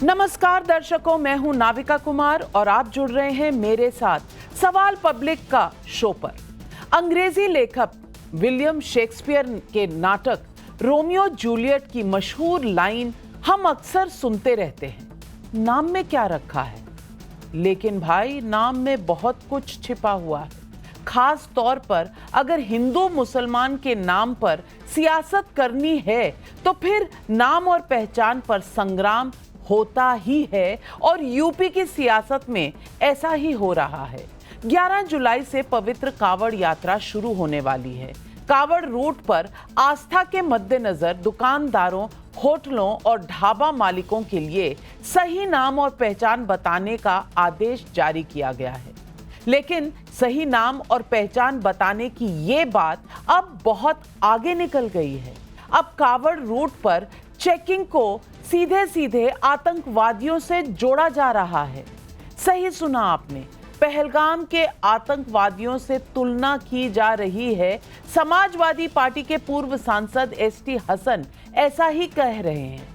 नमस्कार दर्शकों, मैं हूं नाविका कुमार और आप जुड़ रहे हैं मेरे साथ सवाल पब्लिक का शो पर। अंग्रेजी लेखक विलियम शेक्सपियर के नाटक रोमियो जूलियट की मशहूर लाइन हम अक्सर सुनते रहते हैं, नाम में क्या रखा है। लेकिन भाई, नाम में बहुत कुछ छिपा हुआ है। खास तौर पर अगर हिंदू मुसलमान के नाम पर सियासत करनी है तो फिर नाम और पहचान पर संग्राम होता ही है और यूपी की सियासत में ऐसा ही हो रहा है। 11 जुलाई से पवित्र कावड़ यात्रा शुरू होने वाली है। कावड़ रूट पर आस्था के मद्देनजर दुकानदारों, होटलों और ढाबा मालिकों के लिए सही नाम और पहचान बताने का आदेश जारी किया गया है। लेकिन सही नाम और पहचान बताने की ये बात अब बहुत आगे निकल गई है। अब कावड़ रूट पर चेकिंग को सीधे सीधे आतंकवादियों से जोड़ा जा रहा है। सही सुना आपने, पहलगाम के आतंकवादियों से तुलना की जा रही है। समाजवादी पार्टी के पूर्व सांसद एसटी हसन ऐसा ही कह रहे हैं।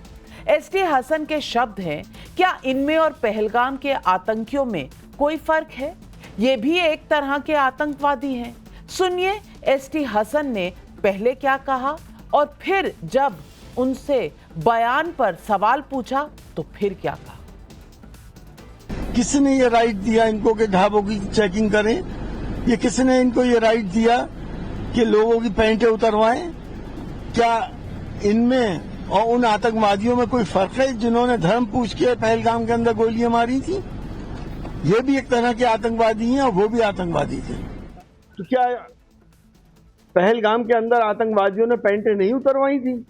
एसटी हसन के शब्द हैं, क्या इनमें और पहलगाम के आतंकियों में कोई फर्क है? ये भी एक तरह के आतंकवादी हैं। सुनिए एसटी हसन ने पहले क्या कहा और फिर जब उनसे बयान पर सवाल पूछा तो फिर क्या कहा। किसने ये राइट दिया इनको कि ढाबों की चेकिंग करें? ये किसने इनको ये राइट दिया कि लोगों की पैंटें उतरवाएं? क्या इनमें और उन आतंकवादियों में कोई फर्क है जिन्होंने धर्म पूछ के पहलगाम के अंदर गोलियां मारी थी? ये भी एक तरह के आतंकवादी हैं और वो भी आतंकवादी थे। तो क्या पहलगाम के अंदर आतंकवादियों ने पैंटें नहीं उतरवाई थी?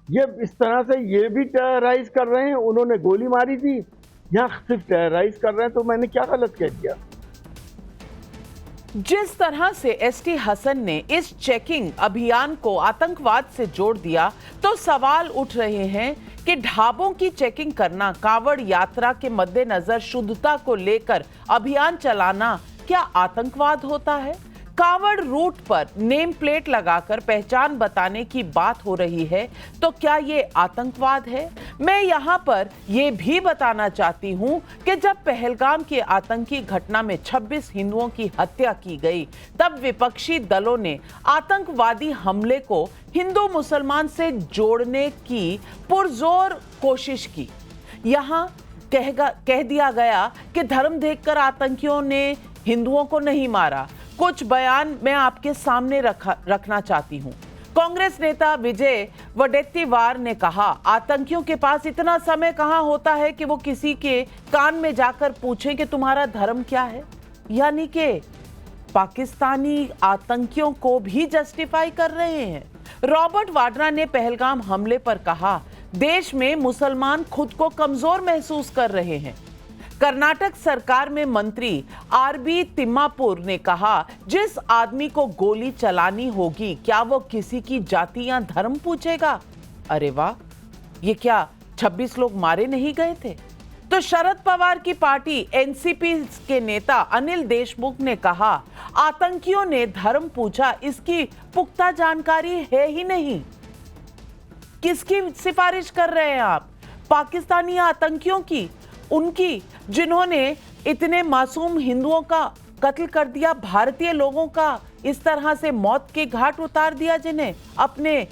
ये इस तरह से ये भी टेरराइज कर रहे हैं। उन्होंने गोली मारी थी, यहाँ सिर्फ टेरराइज कर रहे हैं। तो मैंने क्या गलत कह दिया? जिस तरह से एसटी हसन ने इस चेकिंग अभियान को आतंकवाद से जोड़ दिया तो सवाल उठ रहे हैं कि ढाबों की चेकिंग करना, कावड़ यात्रा के मद्देनजर शुद्धता को लेकर अभियान चलाना क्या आतंकवाद होता है? कावड़ रूट पर नेम प्लेट लगाकर पहचान बताने की बात हो रही है तो क्या ये आतंकवाद है? मैं यहाँ पर यह भी बताना चाहती हूँ कि जब पहलगाम की आतंकी घटना में 26 हिंदुओं की हत्या की गई तब विपक्षी दलों ने आतंकवादी हमले को हिंदू मुसलमान से जोड़ने की पुरजोर कोशिश की। यहाँ कह दिया गया कि धर्म देखकर आतंकियों ने हिंदुओं को नहीं मारा। कुछ बयान मैं आपके सामने रखना चाहती हूं। कांग्रेस नेता विजय वडेट्टीवार ने कहा, आतंकियों के पास इतना समय कहां होता है कि वो किसी के कान में जाकर पूछें कि तुम्हारा धर्म क्या है। यानी कि पाकिस्तानी आतंकियों को भी जस्टिफाई कर रहे हैं। रॉबर्ट वाड्रा ने पहलगाम हमले पर कहा, देश में मुसलमान खुद को कमजोर महसूस कर रहे हैं। कर्नाटक सरकार में मंत्री आरबी तिम्मापुर ने कहा, जिस आदमी को गोली चलानी होगी क्या वो किसी की जाति या धर्म पूछेगा? अरे वाह, ये क्या 26 लोग मारे नहीं गए थे? तो शरद पवार की पार्टी एनसीपी के नेता अनिल देशमुख ने कहा, आतंकियों ने धर्म पूछा, इसकी पुख्ता जानकारी है ही नहीं। किसकी सिफारिश कर रहे हैं आप? पाकिस्तानी आतंकियों की, उनकी जिन्होंने इतने मासूम हिंदुओं का कत्ल कर दिया, भारतीय लोगों का इस तरह से मौत के घाट उतार दिया, जिन्हें अपने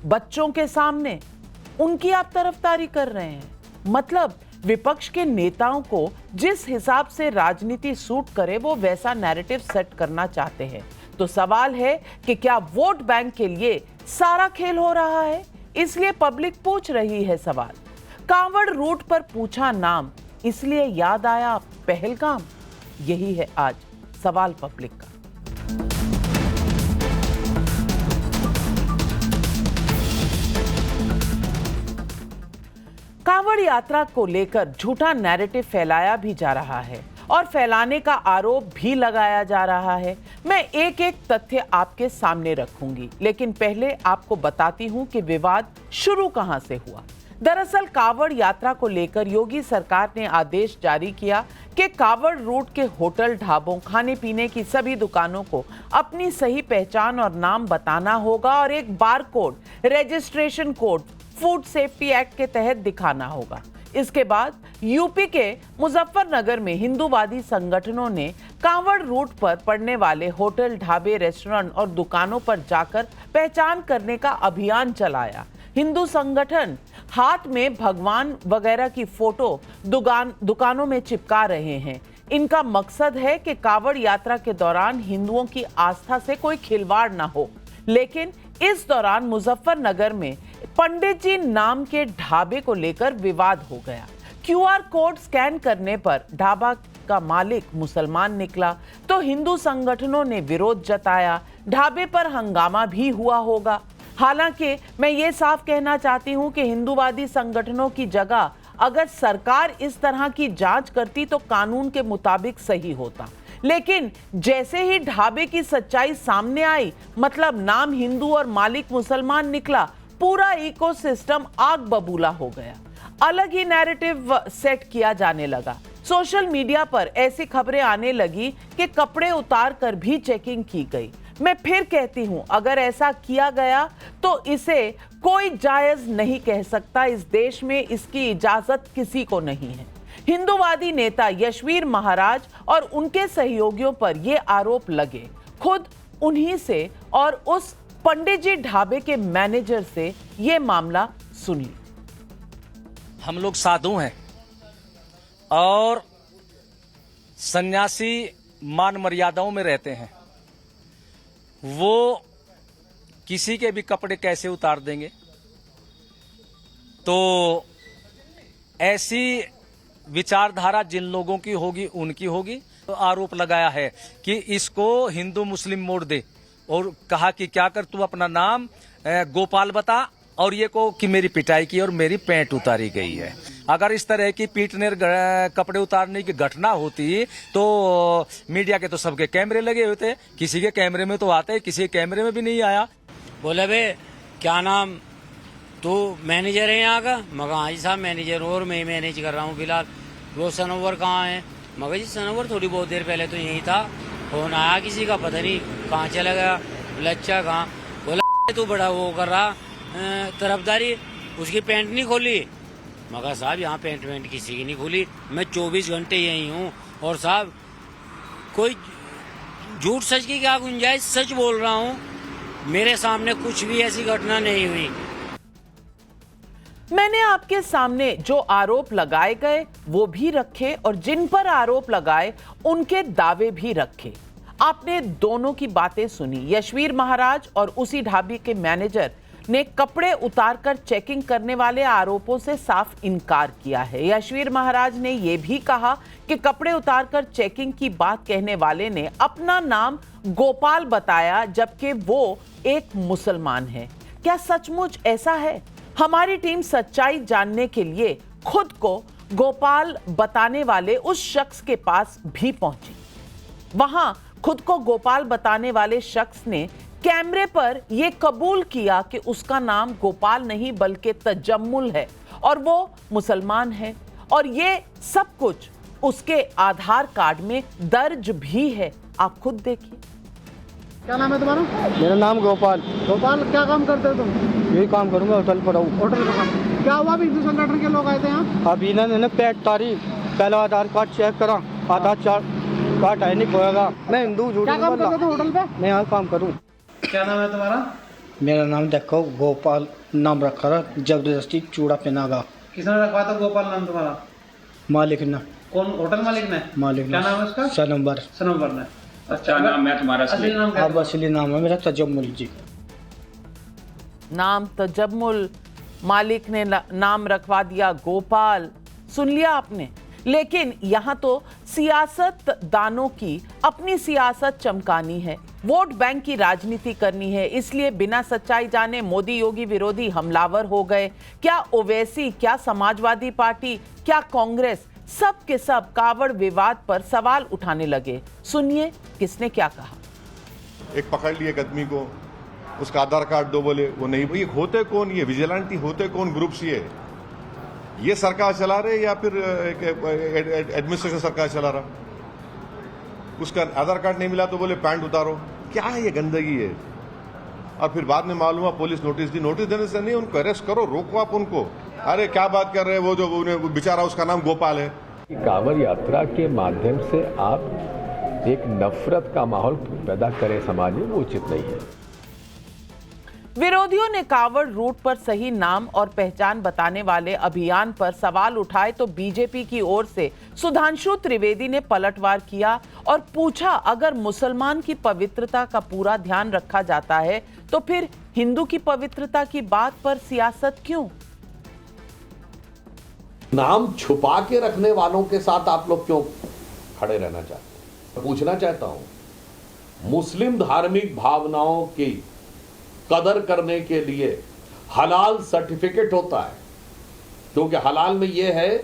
बच्चों के सामने, उनकी आप तरफदारी कर रहे हैं। मतलब विपक्ष के नेताओं को जिस हिसाब से राजनीति सूट करे वो वैसा नैरेटिव सेट करना चाहते हैं। तो सवाल है कि क्या वोट बैंक के लिए सारा खेल हो रहा है? इसलिए पब्लिक पूछ रही है सवाल। कावड़ रूट पर पूछा नाम, इसलिए याद आया पहलगाम। यही है आज सवाल पब्लिक का। कावड़ यात्रा को लेकर झूठा नैरेटिव फैलाया भी जा रहा है और फैलाने का आरोप भी लगाया जा रहा है। मैं एक एक तथ्य आपके सामने रखूंगी, लेकिन पहले आपको बताती हूं कि विवाद शुरू कहां से हुआ। दरअसल कावड़ यात्रा को लेकर योगी सरकार ने आदेश जारी किया कि कावड़ रूट के होटल, ढाबों, खाने पीने की सभी दुकानों को अपनी सही पहचान और नाम बताना होगा और एक bar code, registration code, food safety act के तहत दिखाना होगा। इसके बाद यूपी के मुजफ्फरनगर में हिंदूवादी संगठनों ने कांवड़ रूट पर पड़ने वाले होटल, ढाबे, रेस्टोरेंट और दुकानों पर जाकर पहचान करने का अभियान चलाया। हिंदू संगठन हाथ में भगवान वगैरह की फोटो दुकानों में चिपका रहे हैं। इनका मकसद है कि कांवड़ यात्रा के दौरान हिंदुओं की आस्था से कोई खिलवाड़ ना हो। लेकिन इस दौरान मुजफ्फरनगर में पंडित जी नाम के ढाबे को लेकर विवाद हो गया। क्यूआर कोड स्कैन करने पर ढाबा का मालिक मुसलमान निकला तो हिंदू संगठनों ने विरोध जताया। ढाबे पर हंगामा भी हुआ होगा। हालांकि मैं ये साफ कहना चाहती हूं कि हिंदूवादी संगठनों की जगह अगर सरकार इस तरह की जांच करती तो कानून के मुताबिक सही होता। लेकिन जैसे ही ढाबे की सच्चाई सामने आई, मतलब नाम हिंदू और मालिक मुसलमान निकला, पूरा इकोसिस्टम आग बबूला हो गया। अलग ही नैरेटिव सेट किया जाने लगा। सोशल मीडिया पर ऐसी खबरें आने लगी कि कपड़े उतार कर भी चेकिंग की गई। मैं फिर कहती हूं, अगर ऐसा किया गया तो इसे कोई जायज नहीं कह सकता। इस देश में इसकी इजाजत किसी को नहीं है। हिंदूवादी नेता यशवीर महाराज और उनके सहयोगियों पर यह आरोप लगे, खुद उन्हीं से और उस पंडित जी ढाबे के मैनेजर से यह मामला सुन ली। हम लोग साधु हैं और सन्यासी मान मर्यादाओं में रहते हैं। वो किसी के भी कपड़े कैसे उतार देंगे? तो ऐसी विचारधारा जिन लोगों की होगी उनकी होगी। तो आरोप लगाया है कि इसको हिंदू मुस्लिम मोड़ दे और कहा कि क्या कर तू अपना नाम गोपाल बता और ये को कि मेरी पिटाई की और मेरी पैंट उतारी गई है। अगर इस तरह की पीटने कपड़े उतारने की घटना होती तो मीडिया के तो सबके कैमरे लगे होते। किसी के कैमरे में तो आते, किसी के कैमरे में भी नहीं आया। बोले बे क्या नाम, तू मैनेजर है यहाँ का? मगर हाँ जी साहब मैनेजर हूँ और मैं मैनेज कर रहा हूँ फिलहाल। वो सनोवर कहाँ है? मगर जी सनोवर थोड़ी बहुत देर पहले तो यही था, फोन आया किसी का, पता नहीं कहाँ चला गया। बोला अच्छा कहाँ? बोला तू बड़ा वो कर रहा तरफदारी, उसकी पैंट नहीं खोली। मगर साहब यहाँ पैंट किसी की नहीं खोली, मैं 24 घंटे यही हूँ। और साहब कोई झूठ सच की क्या गुंजाइश, सच बोल रहा हूँ, मेरे सामने कुछ भी ऐसी घटना नहीं हुई। मैंने आपके सामने जो आरोप लगाए गए वो भी रखे और जिन पर आरोप लगाए उनके दावे भी रखे। आपने दोनों की बातें सुनी। यशवीर महाराज और उसी ढाबे के मैनेजर ने कपड़े उतारकर चेकिंग करने वाले आरोपों से साफ इनकार किया है। यशवीर महाराज ने यह भी कहा कि कपड़े उतारकर चेकिंग की बात कहने वाले ने अपना नाम गोपाल बताया, जबकि वो एक मुसलमान है। क्या सचमुच ऐसा है? हमारी टीम सच्चाई जानने के लिए खुद को गोपाल बताने वाले उस शख्स के पास भी पहुंची। वहां खुद को गोपाल बताने वाले शख्स ने कैमरे पर यह कबूल किया कि उसका नाम गोपाल नहीं बल्कि तजम्मुल है और वो मुसलमान है, और ये सब कुछ उसके आधार कार्ड में दर्ज भी है। आप खुद देखिए। क्या नाम है तुम्हारा? मेरा नाम गोपाल। गोपाल, क्या काम करते हो तुम? यही काम करूंगा, होटल पर हूँ। होटल का काम। क्या हुआ? अभी हिंदू संगठन के लोग आए थे यहाँ। अभी इन्होंने पैंट तारी, पहला आधार कार्ड चेक करा, आधार कार्ड है नहीं खोएगा। मैं हिंदू झूठ क्या काम करते हो होटल पे? मैं यहाँ काम करूँ। क्या नाम है तुम्हारा? मेरा नाम देखो गोपाल नाम रखा रहा, जबरदस्ती चूड़ा पहनागा। किसने रखवा था गोपाल नाम तुम्हारा? मालिक ने। कौन? होटल मालिक ने? मालिक ने। क्या नाम है उसका? सनंबर। सनोवर ने। अच्छा नाम है तुम्हारा? असली नाम क्या? अब असली नाम है मेरा तजम्मुल जी। नाम तजम्मुल, मालिक ने नाम रखवा दिया गोपाल। सुन लिया आपने। लेकिन यहां तो सियासतदानों की अपनी सियासत चमकानी है, वोट बैंक की राजनीति करनी है, इसलिए बिना सच्चाई जाने मोदी योगी विरोधी हमलावर हो गए। क्या ओवैसी, क्या समाजवादी पार्टी, क्या कांग्रेस, सब के सब कावड़ विवाद पर सवाल उठाने लगे। सुनिए किसने क्या कहा। एक पकड़ लिए एक आदमी को, उसका आधार कार्ड दो, बोले वो नहीं। ये होते कौन? ये विजिलेंटी होते कौन ग्रुप्स? ये सरकार चला रहे या फिर एडमिनिस्ट्रेशन सरकार चला रहा? उसका आधार कार्ड नहीं मिला तो बोले पैंट उतारो। क्या है ये गंदगी है? और फिर बाद में मालूम हुआ पुलिस नोटिस दी। नोटिस देने से नहीं, उनको अरेस्ट करो, रोको आप उनको। अरे क्या बात कर रहे हैं, वो जो उन्हें बेचारा उसका नाम गोपाल है। कांवड़ यात्रा के माध्यम से आप एक नफरत का माहौल पैदा करें समाज में, वो उचित नहीं है। विरोधियों ने कांवड़ रूट पर सही नाम और पहचान बताने वाले अभियान पर सवाल उठाए तो बीजेपी की ओर से सुधांशु त्रिवेदी ने पलटवार किया और पूछा, अगर मुसलमान की पवित्रता का पूरा ध्यान रखा जाता है तो फिर हिंदू की पवित्रता की बात पर सियासत क्यों? नाम छुपा के रखने वालों के साथ आप लोग क्यों खड़े रहना चाहते हैं? पूछना चाहता हूं, मुस्लिम धार्मिक भावनाओं की कदर करने के लिए हलाल सर्टिफिकेट होता है, क्योंकि हलाल में यह है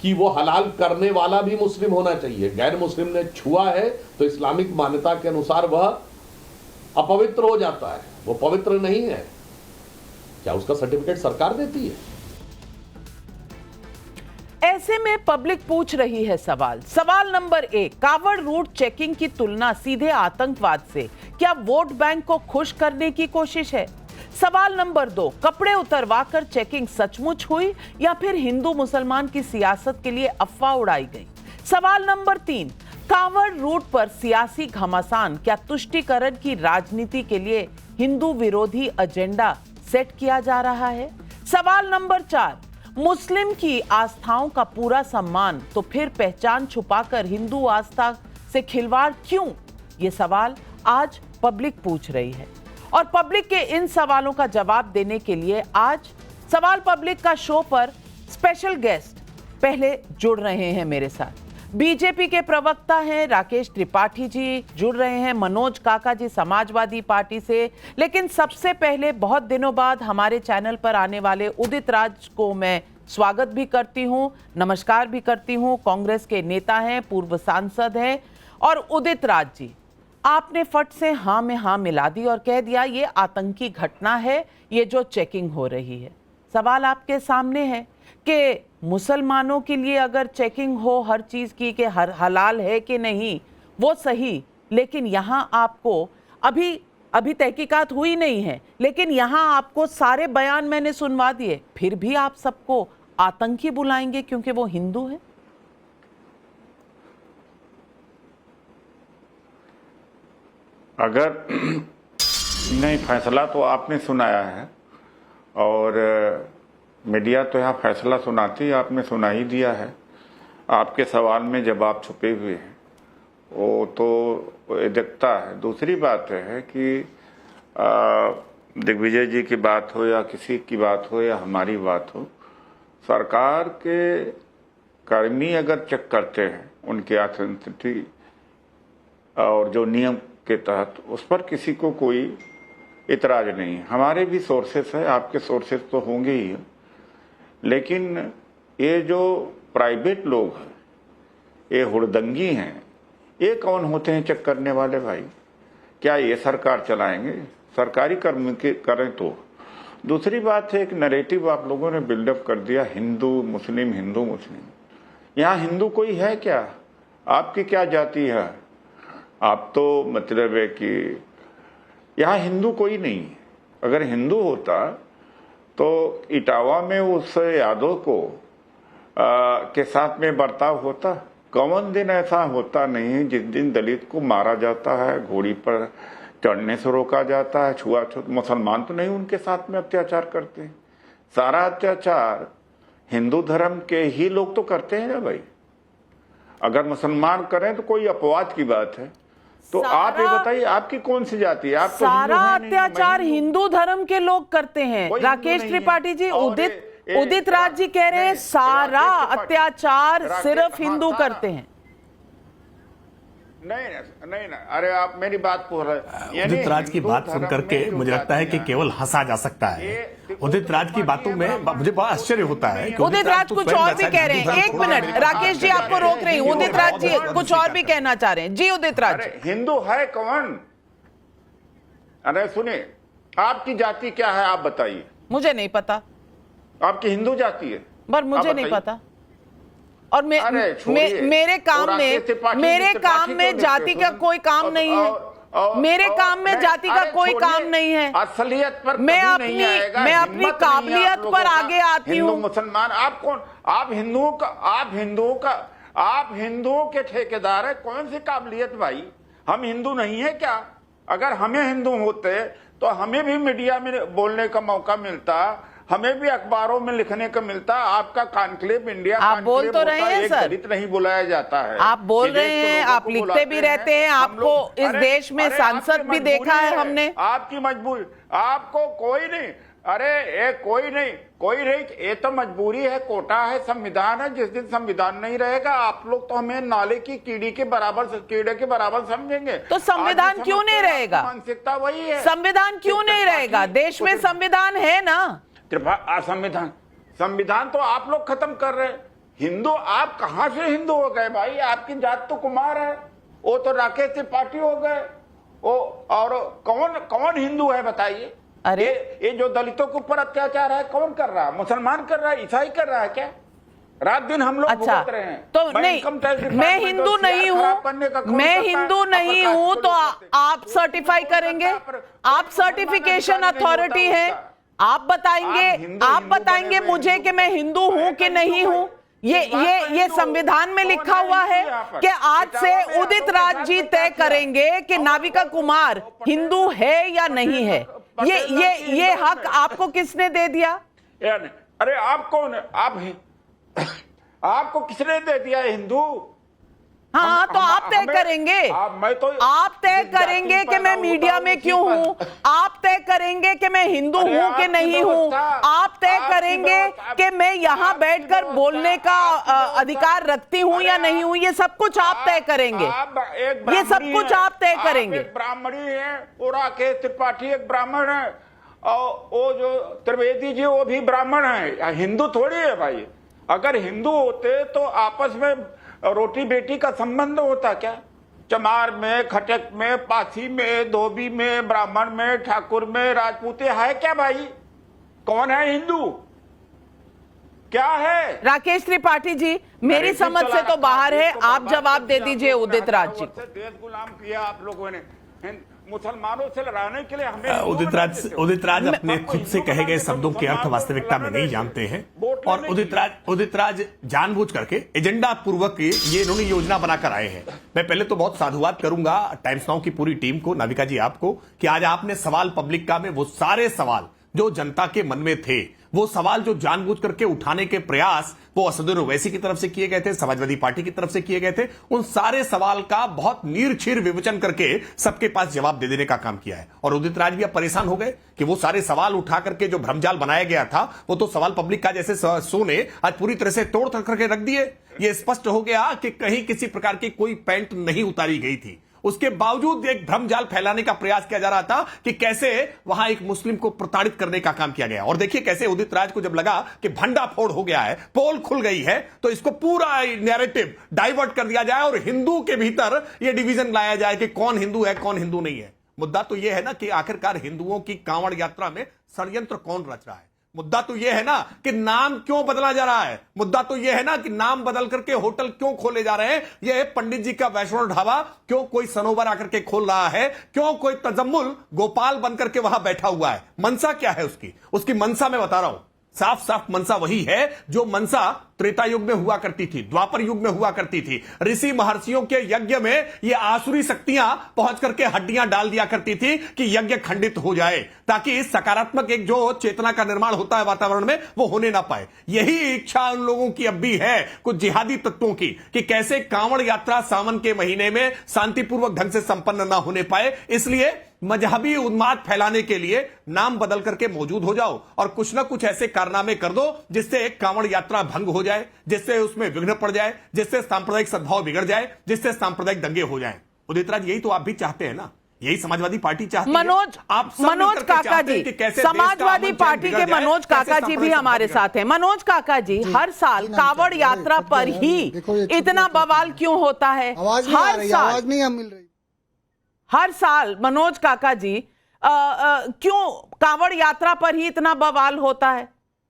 कि वो हलाल करने वाला भी मुस्लिम होना चाहिए। गैर मुस्लिम ने छुआ है तो इस्लामिक मान्यता के अनुसार वह अपवित्र हो जाता है, वो पवित्र नहीं है। क्या उसका सर्टिफिकेट सरकार देती है? ऐसे में पब्लिक पूछ रही है सवाल नंबर 1, कांवड़ रूट चेकिंग की तुलना सीधे आतंकवाद से क्या वोट बैंक को खुश करने की कोशिश है? सवाल नंबर 2, कपड़े उतरवाकर चेकिंग सचमुच हुई या फिर हिंदू मुसलमान की सियासत के लिए अफवाह उड़ाई गई? सवाल नंबर 3, कांवड़ रूट पर सियासी घमासान क्या तुष्टीकरण की राजनीति के लिए हिंदू विरोधी एजेंडा सेट किया जा रहा है? सवाल नंबर 4, मुस्लिम की आस्थाओं का पूरा सम्मान तो फिर पहचान छुपाकर हिंदू आस्था से खिलवाड़ क्यों? ये सवाल आज पब्लिक पूछ रही है और पब्लिक के इन सवालों का जवाब देने के लिए आज सवाल पब्लिक का शो पर स्पेशल गेस्ट पहले जुड़ रहे हैं मेरे साथ। बीजेपी के प्रवक्ता हैं राकेश त्रिपाठी जी, जुड़ रहे हैं मनोज काका जी समाजवादी पार्टी से। लेकिन सबसे पहले बहुत दिनों बाद हमारे चैनल पर आने वाले उदित राज को मैं स्वागत भी करती हूं, नमस्कार भी करती हूं। कांग्रेस के नेता हैं, पूर्व सांसद हैं। और उदित राज जी, आपने फट से हाँ में हाँ मिला दी और कह दिया ये आतंकी घटना है, ये जो चेकिंग हो रही है। सवाल आपके सामने है कि मुसलमानों के लिए अगर चेकिंग हो हर चीज की कि हलाल है कि नहीं, वो सही, लेकिन यहां आपको अभी तहकीकात हुई नहीं है, लेकिन यहां आपको सारे बयान मैंने सुनवा दिए, फिर भी आप सबको आतंकी बुलाएंगे क्योंकि वो हिंदू है? अगर नहीं, फैसला तो आपने सुनाया है और मीडिया तो यहाँ फैसला सुनाती है, आपने सुना ही दिया है। आपके सवाल में जवाब छुपे हुए हैं, वो तो दिखता है। दूसरी बात है कि दिग्विजय जी की बात हो या किसी की बात हो या हमारी बात हो, सरकार के कर्मी अगर चेक करते हैं उनकी ऑथेंटिसिटी और जो नियम के तहत, उस पर किसी को कोई इतराज नहीं है। हमारे भी सोर्सेस है, आपके सोर्सेस तो होंगे ही, लेकिन ये जो प्राइवेट लोग हैं, ये हुड़दंगी हैं, ये कौन होते हैं चेक करने वाले भाई? क्या ये सरकार चलाएंगे? सरकारी कर्म के करें तो। दूसरी बात है, एक नैरेटिव आप लोगों ने बिल्डअप कर दिया, हिंदू मुस्लिम हिंदू मुस्लिम। यहाँ हिंदू कोई है क्या? आपकी क्या जाति है? आप तो मतलब है कि यहाँ हिंदू कोई नहीं। अगर हिंदू होता तो इटावा में उस यादव को के साथ में बर्ताव होता। कौन दिन ऐसा होता नहीं जिस दिन दलित को मारा जाता है, घोड़ी पर चढ़ने से रोका जाता है, छुआछूत। मुसलमान तो नहीं उनके साथ में अत्याचार करते। सारा अत्याचार हिंदू धर्म के ही लोग तो करते हैं ना भाई। अगर मुसलमान करें तो कोई अपवाद की बात है। तो आप ये बताइए, आपकी कौन सी जाति है? आप तो सारा अत्याचार हिंदू धर्म के लोग करते हैं। राकेश त्रिपाठी जी, उदित राज जी कह रहे हैं सारा अत्याचार सिर्फ हिंदू करते हैं। नहीं, अरे आप मेरी बात पूछ रहे। उदित राज की बात सुन करके मुझे लगता है कि केवल हंसा जा सकता है। उदित राज की बातों में मुझे बड़ा आश्चर्य होता है कि उदित राज कुछ और भी कह रहे हैं। एक मिनट, राकेश जी आपको रोक रही हूँ। उदित राज जी कुछ और भी कहना चाह रहे हैं। जी उदित राज। हिंदू है कौन? अरे सुनिए, आपकी जाति क्या है आप बताइए। मुझे नहीं पता। आपकी हिंदू जाति है? पर मुझे नहीं पता। और मेरे काम में जाति का कोई काम नहीं है। मेरे काम में जाति का कोई काम नहीं है। असलियत पर मैं कभी नहीं आएगा। मैं अपनी हिम्मत नहीं है काबिलियत आप लोगों पर का। आगे आती हिंदू हूँ। मुसलमान आप कौन? आप हिंदुओं के ठेकेदार है। कौन सी काबिलियत भाई? हम हिंदू नहीं है क्या? अगर हमें हिंदू होते तो हमें भी मीडिया में बोलने का मौका मिलता, हमें भी अखबारों में लिखने का मिलता। आपका कॉन्क्लेव इंडिया आप बोल तो रहे हैं सर, दलित नहीं बुलाया जाता है। आप बोल रहे हैं, आप लिखते भी रहते हैं, आपको इस देश में सांसद भी देखा है हमने। आपकी मजबूरी, आपको कोई नहीं, अरे ये कोई नहीं, ये तो मजबूरी है, कोटा है, संविधान है। जिस दिन संविधान नहीं रहेगा आप लोग तो हमें नाले की कीड़े के बराबर समझेंगे। तो संविधान क्यों नहीं रहेगा? मानसिकता वही है। संविधान क्यों नहीं रहेगा? देश में संविधान है ना। संविधान तो आप लोग खत्म कर रहे हैं। हिंदू, आप कहां से हिंदू हो गए भाई? आपकी जात तो कुमार है, वो तो राकेश त्रिपाठी हो गए। और कौन हिंदू है बताइए? अरे ये जो दलितों के ऊपर अत्याचार है कौन कर रहा है? मुसलमान कर रहा है? ईसाई कर रहा है क्या? रात दिन हम लोग अच्छा, भुगत रहे हैं। तो नहीं, मैं हिंदू नहीं हूँ, मैं हिंदू नहीं हूँ, तो आप सर्टिफाई करेंगे? आप सर्टिफिकेशन अथॉरिटी हैं, आप बताएंगे मुझे कि मैं हिंदू हूँ कि नहीं हूँ? ये संविधान में लिखा हुआ है कि आज से उदित राज जी तय करेंगे कि नाविका कुमार हिंदू है या नहीं है। ये हक आपको किसने दे दिया? अरे आपको किसने दे दिया हिंदू? हाँ, तो आप तय करेंगे। आप तय करेंगे कि मैं मीडिया में क्यों हूँ, आप तय करेंगे कि मैं हिंदू हूँ कि नहीं हूँ, आप तय करेंगे कि मैं यहाँ बैठकर बोलने का अधिकार रखती हूँ या नहीं हूँ। ये सब कुछ आप तय करेंगे, ये सब कुछ आप तय करेंगे। ब्राह्मणी है, वो राकेश त्रिपाठी एक ब्राह्मण है, और वो जो त्रिवेदी जी वो भी ब्राह्मण है। हिंदू थोड़ी है भाई। अगर हिंदू होते तो आपस में रोटी बेटी का संबंध होता क्या? चमार में, खटक में, पासी में, धोबी में, ब्राह्मण में, ठाकुर में, राजपूते है क्या भाई? कौन है हिंदू? क्या है? राकेश त्रिपाठी जी, मेरी समझ से तो बाहर है, आप जवाब दे दीजिए उदित राज जी। देश गुलाम किया आप लोगों ने, मुसलमानों से लड़ाने के लिए हमें। उदित राज अपने खुद से कहे गए शब्दों के अर्थ वास्तविकता में नहीं जानते हैं, और उदित राज जानबूझ करके एजेंडा पूर्वक ये इन्होंने योजना बनाकर आए हैं। मैं पहले तो बहुत साधुवाद करूंगा टाइम्स नाउ की पूरी टीम को, नाविका जी आपको, कि आज आपने सवाल पब्लिक का में वो सारे सवाल जो जनता के मन में थे, वो सवाल जो जानबूझ करके उठाने के प्रयास वो असदुद्दीन ओवैसी की तरफ से किए गए थे, समाजवादी पार्टी की तरफ से किए गए थे, उन सारे सवाल का बहुत नीरछीर विवेचन करके सबके पास जवाब दे देने का काम किया है। और उदित राज भी अब परेशान हो गए कि वो सारे सवाल उठा करके जो भ्रमजाल बनाया गया था, वो तो सवाल पब्लिक का जैसे सोने आज पूरी तरह से तोड़ करके रख दिए। ये स्पष्ट हो गया कि कहीं किसी प्रकार की कोई पैंट नहीं उतारी गई थी। उसके बावजूद एक भ्रमजाल फैलाने का प्रयास किया जा रहा था कि कैसे वहां एक मुस्लिम को प्रताड़ित करने का काम किया गया। और देखिए कैसे उदित राज को जब लगा कि भंडाफोड़ हो गया है, पोल खुल गई है, तो इसको पूरा नैरेटिव डाइवर्ट कर दिया जाए और हिंदू के भीतर यह डिवीजन लाया जाए कि कौन हिंदू है कौन हिंदू नहीं है। मुद्दा तो यह है ना कि आखिरकार हिंदुओं की कांवड़ यात्रा में षड्यंत्र कौन रच रहा है। मुद्दा तो यह है ना कि नाम क्यों बदला जा रहा है। मुद्दा तो यह है ना कि नाम बदल करके होटल क्यों खोले जा रहे हैं। यह पंडित जी का वैष्णव ढाबा क्यों कोई सनोवर आकर के खोल रहा है, क्यों कोई तजम्मुल गोपाल बनकर के वहां बैठा हुआ है। मनसा क्या है उसकी मनसा मैं बता रहा हूं। साफ साफ मनसा वही है जो मनसा त्रेता युग में हुआ करती थी, द्वापर युग में हुआ करती थी। ऋषि महर्षियों के यज्ञ में ये आसुरी शक्तियां पहुंच करके हड्डियां डाल दिया करती थी कि यज्ञ खंडित हो जाए, ताकि सकारात्मक एक जो चेतना का निर्माण होता है वातावरण में वो होने ना पाए। यही इच्छा उन लोगों की अब भी है, कुछ जिहादी तत्वों की, कि कैसे कांवड़ यात्रा सावन के महीने में शांतिपूर्वक ढंग से संपन्न ना होने पाए। इसलिए मजहबी उन्माद फैलाने के लिए नाम बदल करके मौजूद हो जाओ और कुछ ना कुछ ऐसे कारनामे कर दो जिससे एक कांवड़ यात्रा भंग हो जाए, जिससे उसमें विघ्न पड़ जाए, जिससे सांप्रदायिक सद्भाव बिगड़ जाए, जिससे सांप्रदायिक दंगे हो जाएं। उदित राज, यही तो आप भी चाहते हैं ना, यही समाजवादी पार्टी चाहती है। मनोज काका जी, समाजवादी पार्टी के मनोज काका जी भी हमारे साथ हैं। मनोज काका जी, हर साल कांवड़ यात्रा पर ही इतना बवाल क्यों होता है? हर साल मनोज काका जी क्यों कांवड़ यात्रा पर ही इतना बवाल होता है?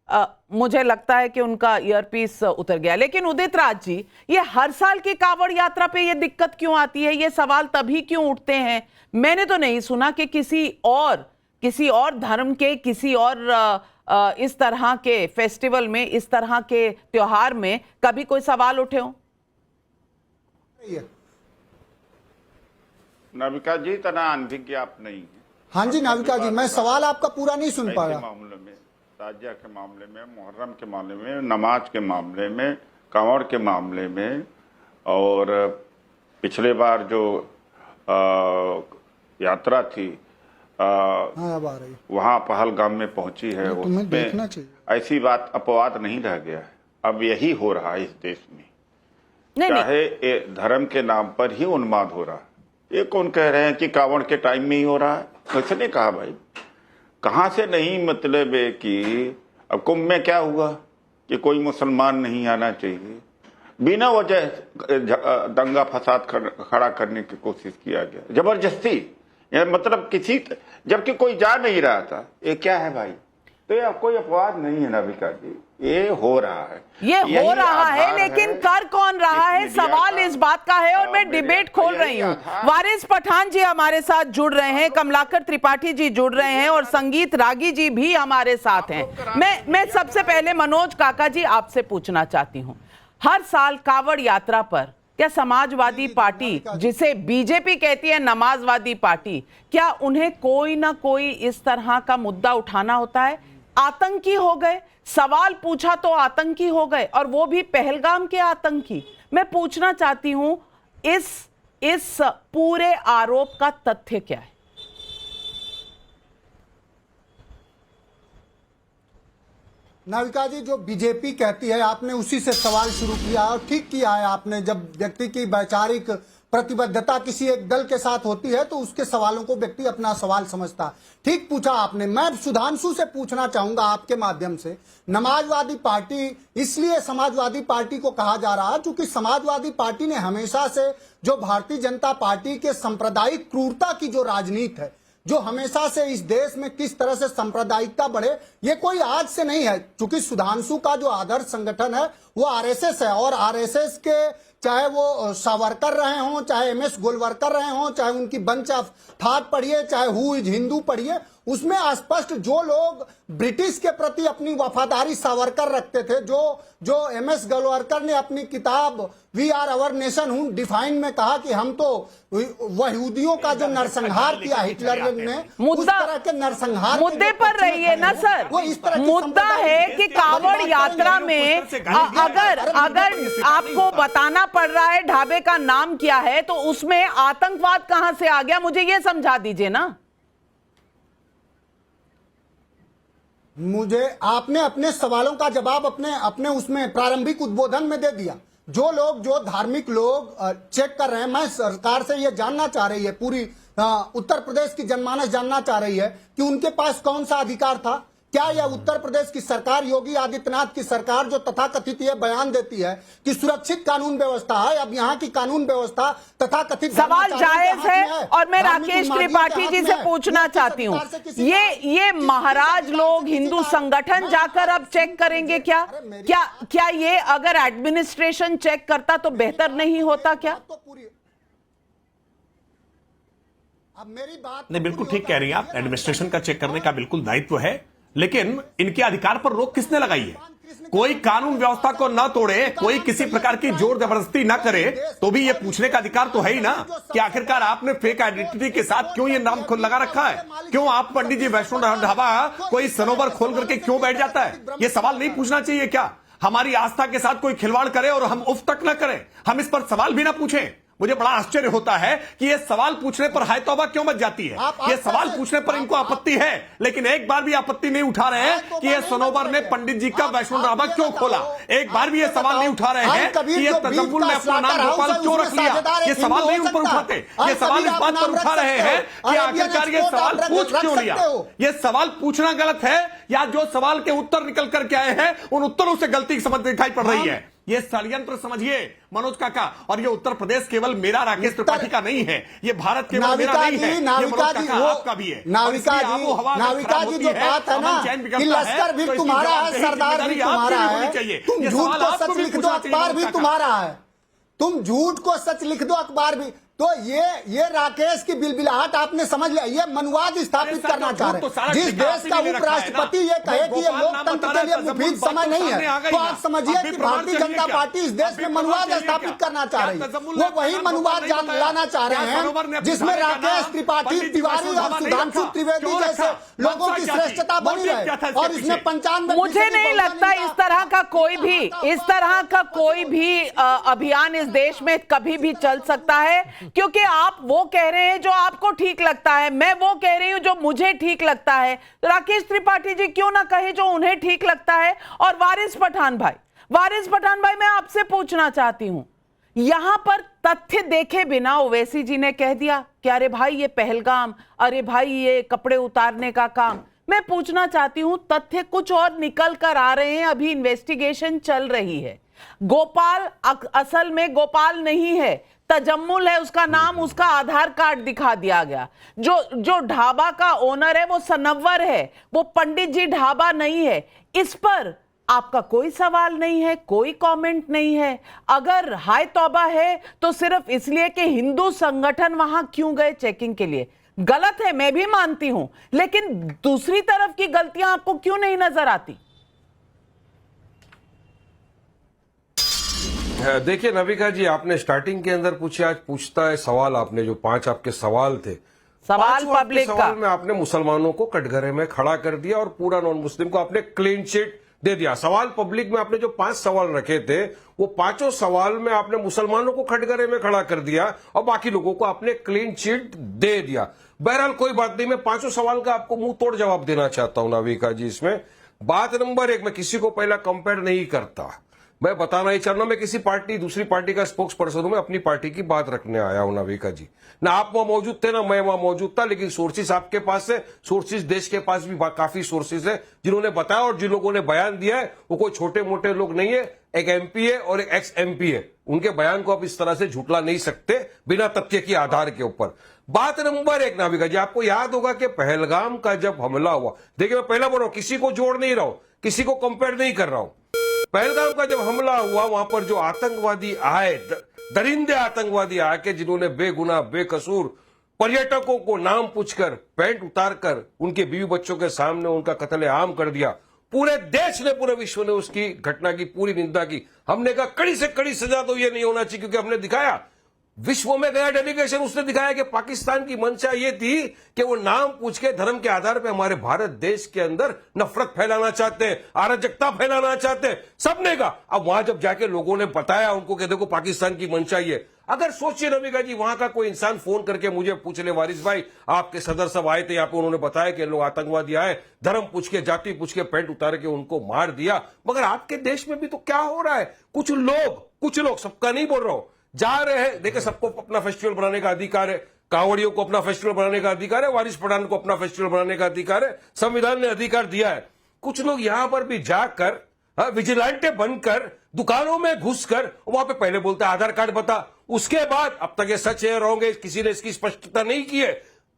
मुझे लगता है कि उनका ईयरपीस उतर गया। लेकिन उदित राज जी, ये हर साल की कांवड़ यात्रा पे ये दिक्कत क्यों आती है? ये सवाल तभी क्यों उठते हैं? मैंने तो नहीं सुना कि किसी और धर्म के, किसी और इस तरह के फेस्टिवल में, इस तरह के त्योहार में कभी कोई सवाल उठे हो। नाविका जी, तना अनभिज्ञ आप नहीं है। हाँ जी नाविका जी, मैं सवाल आपका पूरा नहीं सुन पाया। मामले में, ताजिया के मामले में, मुहर्रम के मामले में, नमाज के मामले में, कांवड़ के मामले में, और पिछले बार जो यात्रा थी अब आ रही, वहाँ पहलगाम में पहुंची है, तुम्हें देखना चाहिए। ऐसी बात अपवाद नहीं रह गया है। अब यही हो रहा है इस देश में, चाहे ये धर्म के नाम पर ही उन्माद हो रहा है। ये कौन कह रहे हैं कि कांवड़ के टाइम में ही हो रहा है? किसने कहा भाई? कहां से नहीं, मतलब है कि अब कुंभ में क्या हुआ कि कोई मुसलमान नहीं आना चाहिए, बिना वजह दंगा फसाद खड़ा करने की कोशिश किया गया, जबरदस्ती, मतलब किसी, जबकि कोई जा नहीं रहा था। ये क्या है भाई? तो ये कोई अपवाद नहीं है नाविका जी, ये हो रहा है, ये हो रहा है, लेकिन कर कौन रहा है? सवाल इस बात का है, और मैं डिबेट खोल रही हूँ। वारिस पठान जी हमारे साथ जुड़ रहे हैं, कमलाकर त्रिपाठी जी जुड़ रहे हैं, और संगीत रागी जी भी हमारे साथ हैं। मैं सबसे पहले मनोज काका जी आपसे पूछना चाहती हूँ, हर साल कांवड़ यात्रा पर क्या समाजवादी पार्टी, जिसे बीजेपी कहती है नमाजवादी पार्टी, क्या उन्हें कोई ना कोई इस तरह का मुद्दा उठाना होता है? आतंकी हो गए, सवाल पूछा तो आतंकी हो गए, और वो भी पहलगाम के आतंकी। मैं पूछना चाहती हूं, इस पूरे आरोप का तथ्य क्या है? नाविका जी, जो बीजेपी कहती है, आपने उसी से सवाल शुरू किया और ठीक किया है आपने। जब व्यक्ति की वैचारिक प्रतिबद्धता किसी एक दल के साथ होती है तो उसके सवालों को व्यक्ति अपना सवाल समझता है। ठीक पूछा आपने। मैं सुधांशु से पूछना चाहूंगा आपके माध्यम से, समाजवादी पार्टी, इसलिए समाजवादी पार्टी को कहा जा रहा है क्योंकि समाजवादी पार्टी ने हमेशा से जो भारतीय जनता पार्टी के सांप्रदायिक क्रूरता की जो राजनीति है, जो हमेशा से इस देश में किस तरह से सांप्रदायिकता बढ़े, ये कोई आज से नहीं है। क्योंकि सुधांशु का जो आदर्श संगठन है वो आरएसएस है, और आरएसएस के चाहे वो सावरकर रहे हों, चाहे एमएस गोलवरकर रहे हों, चाहे उनकी बंच ऑफ थॉट पढ़िए, चाहे हु इज हिंदू पढ़िए, उसमें स्पष्ट जो लोग ब्रिटिश के प्रति अपनी वफादारी सावरकर रखते थे, जो एमएस गोलवरकर ने अपनी किताब वी आर अवर नेशन हूं डिफाइन में कहा कि हम तो यहूदियों का जो नरसंहार किया हिटलर ने, उस तरह के नरसंहार मुद्दे पर रहिए ना सर। वो इस तरह मुद्दा है कि कांवड़ यात्रा में अगर आपको बताना पड़ रहा है ढाबे का नाम क्या है, तो उसमें आतंकवाद कहां से आ गया, मुझे ये समझा दीजिए ना। मुझे आपने अपने सवालों का जवाब अपने उसमें प्रारंभिक उद्बोधन में दे दिया। जो लोग, जो धार्मिक लोग चेक कर रहे हैं, मैं सरकार से ये जानना चाह रही है, पूरी उत्तर प्रदेश की जनमानस जानना चाह रही है कि उनके पास कौन सा अधिकार था। क्या यह उत्तर प्रदेश की सरकार, योगी आदित्यनाथ की सरकार, जो तथाकथित ये बयान देती है कि सुरक्षित कानून व्यवस्था है, अब यहाँ की कानून व्यवस्था तथाकथित सवाल जायज है। और मैं राकेश त्रिपाठी जी से पूछना चाहती हूँ, ये महाराज लोग हिंदू संगठन जाकर अब चेक करेंगे क्या ये अगर एडमिनिस्ट्रेशन चेक करता तो बेहतर नहीं होता क्या? अब मेरी बात नहीं, बिल्कुल ठीक कह रही हैं आप, एडमिनिस्ट्रेशन का चेक करने का बिल्कुल दायित्व है, लेकिन इनके अधिकार पर रोक किसने लगाई है? कोई कानून व्यवस्था को ना तोड़े, कोई किसी प्रकार की जोर जबरदस्ती ना करे, तो भी ये पूछने का अधिकार तो है ही ना कि आखिरकार आपने फेक आइडेंटिटी के साथ क्यों ये नाम खुद लगा रखा है? क्यों आप पंडित जी वैष्णो ढाबा कोई सनोवर खोल करके क्यों बैठ जाता है? ये सवाल नहीं पूछना चाहिए क्या? हमारी आस्था के साथ कोई खिलवाड़ करे और हम उफ तक ना करें, हम इस पर सवाल भी ना पूछें? मुझे बड़ा आश्चर्य होता है कि ये सवाल पूछने पर हाय तौबा क्यों मच जाती है। ये सवाल पूछने पर इनको आपत्ति है, लेकिन एक बार भी आपत्ति नहीं उठा रहे हैं कि ये सनोवर ने पंडित जी का वैष्णो ढाबा क्यों खोला। एक बार भी ये सवाल नहीं उठा रहे हैं कि ये तजम्मुल ने अपना नाम गोपाल क्यों रख लिया। ये सवाल नहीं उन पर उठाते, ये सवाल इस बात पर उठा रहे हैं कि आखिरकार ये सवाल पूछ क्यों लिया। ये सवाल पूछना गलत है, या जो सवाल के उत्तर निकल करके आए हैं उन उत्तरों से गलती समझ दिखाई पड़ रही है। ये षड्यंत्र समझिए मनोज काका। और ये उत्तर प्रदेश केवल मेरा राकेश त्रिपाठी का नहीं है, ये भारत केवल मेरा नहीं है, ये मनोज काका आपका भी है। नाविका जी जो बात है ना कि लश्कर भी तुम्हारा है, सरदार भी तुम्हारा है, तुम झूठ को सच लिख दो अखबार भी तुम्हारा है, तुम झूठ को सच लिख दो अखबार भी। तो ये राकेश की बिलबिलाहट आपने समझ लिया, ये मनुवाद स्थापित करना चाह रहे हैं। जिस देश का उपराष्ट्रपति ये कहे कि ये लोकतंत्र के लिए मुफीद समय नहीं है, तो आप समझिए कि भारतीय जनता पार्टी इस देश में मनुवाद स्थापित करना चाह रही है। वो वही मनुवाद लाना चाह रहे हैं जिसमें राकेश त्रिपाठी, तिवारी और सुधांशु त्रिवेदी जैसे लोगों की श्रेष्ठता बनी रहे। और इसमें 95 मुझे नहीं लगता इस तरह का कोई भी अभियान इस देश में कभी भी चल सकता है, क्योंकि आप वो कह रहे हैं जो आपको ठीक लगता है, मैं वो कह रही हूं जो मुझे ठीक लगता है। तो राकेश त्रिपाठी जी क्यों ना कहे जो उन्हें ठीक लगता है। और वारिस पठान भाई मैं आपसे पूछना चाहती हूं, यहां पर तथ्य देखे बिना ओवैसी जी ने कह दिया कि अरे भाई ये पहलगाम, अरे भाई ये कपड़े उतारने का काम। मैं पूछना चाहती हूं, तथ्य कुछ और निकल कर आ रहे हैं, अभी इन्वेस्टिगेशन चल रही है। गोपाल असल में गोपाल नहीं है, तजम्मुल है उसका नाम, उसका आधार कार्ड दिखा दिया गया। जो ढाबा का ओनर है वो सनव्वर है, वो पंडित जी ढाबा नहीं है। इस पर आपका कोई सवाल नहीं है, कोई कमेंट नहीं है। अगर हाय तौबा है तो सिर्फ इसलिए कि हिंदू संगठन वहां क्यों गए चेकिंग के लिए। गलत है, मैं भी मानती हूं, लेकिन दूसरी तरफ की गलतियां आपको क्यों नहीं नजर आती? देखिए नविका जी, आपने स्टार्टिंग के अंदर पूछे, आज पूछता है सवाल आपने, जो 5 आपके सवाल थे, सवाल पब्लिक का सवाल में आपने मुसलमानों को कटघरे में खड़ा कर दिया और पूरा नॉन मुस्लिम को आपने क्लीन चिट दे दिया। सवाल पब्लिक में आपने जो 5 सवाल रखे थे, वो 5 सवाल में आपने मुसलमानों को कटघरे में खड़ा कर दिया और बाकी लोगों को आपने क्लीन चिट दे दिया। बहरहाल कोई बात नहीं, मैं 5 सवाल का आपको मुंह तोड़ जवाब देना चाहता हूं नविका जी। इसमें बात नंबर 1, मैं किसी को पहला कंपेयर नहीं करता, मैं बताना ही चाहना, मैं किसी पार्टी दूसरी पार्टी का स्पोक्स पर्सन हूं, मैं अपनी पार्टी की बात रखने आया हूं नविका जी। ना आप वहां मौजूद थे ना मैं वहां मौजूद था, लेकिन सोर्सेस आपके पास है, सोर्सेस देश के पास भी काफी सोर्सेस है जिन्होंने बताया, और जिन लोगों ने बयान दिया है वो कोई छोटे मोटे लोग नहीं है, एक एमपी है और एक एक्स एमपी है। उनके बयान को आप इस तरह से झुटला नहीं सकते बिना तथ्य के आधार के ऊपर। बात नंबर 1 नाविका जी, आपको याद होगा कि पहलगाम का जब हमला हुआ, देखिए मैं पहला बोल रहा हूं, किसी को जोड़ नहीं रहा हूं, किसी को कंपेयर नहीं कर रहा हूं। पहलगाम का जब हमला हुआ, वहां पर जो आतंकवादी आए, दरिंदे आतंकवादी आके, जिन्होंने बेगुनाह बेकसूर पर्यटकों को नाम पूछकर पैंट उतारकर उनके बीवी बच्चों के सामने उनका कत्लेआम कर दिया, पूरे देश ने, पूरे विश्व ने उसकी घटना की पूरी निंदा की। हमने कहा कड़ी से कड़ी सजा तो ये नहीं होना चाहिए, क्योंकि हमने दिखाया, विश्व में गया डेलीगेशन, उसने दिखाया कि पाकिस्तान की मंशा ये थी कि वो नाम पूछ के धर्म के आधार पे हमारे भारत देश के अंदर नफरत फैलाना चाहते हैं, अराजकता फैलाना चाहते हैं, सबने कहा। अब वहां जब जाके लोगों ने बताया उनको कि देखो पाकिस्तान की मंशा ये, अगर सोचिए नविका जी, वहां का कोई इंसान फोन करके मुझे पूछ ले, वारिस भाई आपके सदर साहब आए थे यहाँ पे, उन्होंने बताया कि लोग आतंकवादी आए, धर्म पूछ के, जाति पूछ के, पैंट उतार के उनको मार दिया, मगर आपके देश में भी तो क्या हो रहा है, कुछ लोग, सबका नहीं बोल रहा हूं, जा रहे हैं। देखिए सबको अपना फेस्टिवल बनाने का अधिकार है, कांवड़ियों को अपना फेस्टिवल बनाने का अधिकार है, वारिस पठान को अपना फेस्टिवल बनाने का अधिकार है, संविधान ने अधिकार दिया है। कुछ लोग यहां पर भी जाकर विजिलेंटे बनकर दुकानों में घुसकर वहां पे पहले बोलते हैं आधार कार्ड बता, उसके बाद अब तक ये सच है रॉन्ग है किसी ने इसकी स्पष्टता नहीं की है,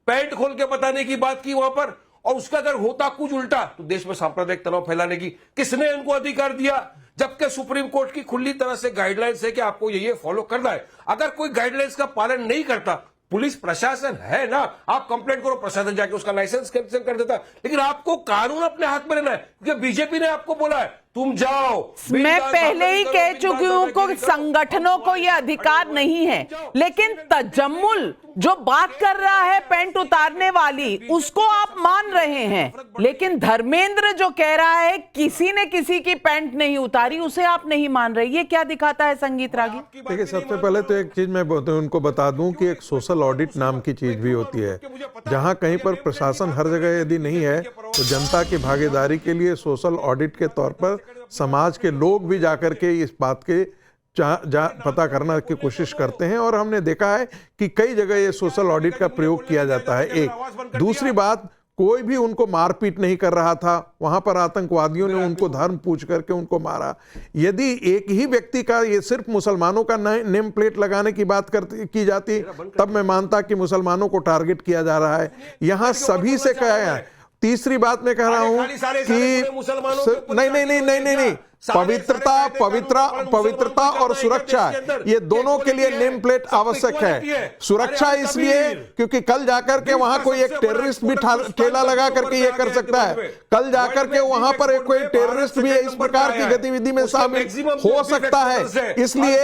पैंट खोल के बताने की बात की वहां पर, और उसका अगर होता कुछ उल्टा तो देश में सांप्रदायिक तनाव फैलाने की किसने इनको अधिकार दिया? जबकि सुप्रीम कोर्ट की खुली तरह से गाइडलाइंस है कि आपको ये फॉलो करना है। अगर कोई गाइडलाइंस का पालन नहीं करता, पुलिस प्रशासन है ना, आप कंप्लेंट करो, प्रशासन जाके उसका लाइसेंस कैंसिल कर देता, लेकिन आपको कानून अपने हाथ में लेना है, क्योंकि बीजेपी ने आपको बोला है तुम जाओ। मैं पहले ही कह चुकी हूं कि संगठनों को यह अधिकार नहीं है, लेकिन तजम्मुल जो बात कर रहा है पैंट उतारने वाली, उसको आप मान रहे हैं, लेकिन धर्मेंद्र जो कह रहा है किसी ने किसी की पैंट नहीं उतारी, उसे आप नहीं मान रहे। ये क्या दिखाता है संगीत रागी? देखिए सबसे पहले तो एक चीज मैं उनको बता दूं कि एक सोशल ऑडिट नाम की चीज भी होती है, जहां कहीं पर प्रशासन हर जगह यदि नहीं है तो जनता की भागीदारी के लिए सोशल ऑडिट के तौर पर समाज के लोग भी जाकर के इस बात के पता करने की कोशिश करते हैं, और हमने देखा है कि कई जगह ये सोशल ऑडिट का प्रयोग किया जाता है। एक दूसरी बात, कोई भी उनको मारपीट नहीं कर रहा था, वहां पर आतंकवादियों ने उनको धर्म पूछ करके उनको मारा। यदि एक ही व्यक्ति का ये सिर्फ मुसलमानों का नेम प्लेट लगाने की बात की जाती तब मैं मानता कि मुसलमानों को टारगेट किया जा रहा है। यहां सभी से कहा है। तीसरी बात मैं कह रहा हूं कि नहीं, पवित्रता और सुरक्षा, ये दोनों के लिए नेम प्लेट आवश्यक है। सुरक्षा इसलिए क्योंकि कल जाकर के वहां कोई एक टेररिस्ट भी ठेला लगा करके ये कर सकता है। कल जाकर के वहां पर एक कोई टेररिस्ट भी इस प्रकार की गतिविधि में शामिल हो सकता है। इसलिए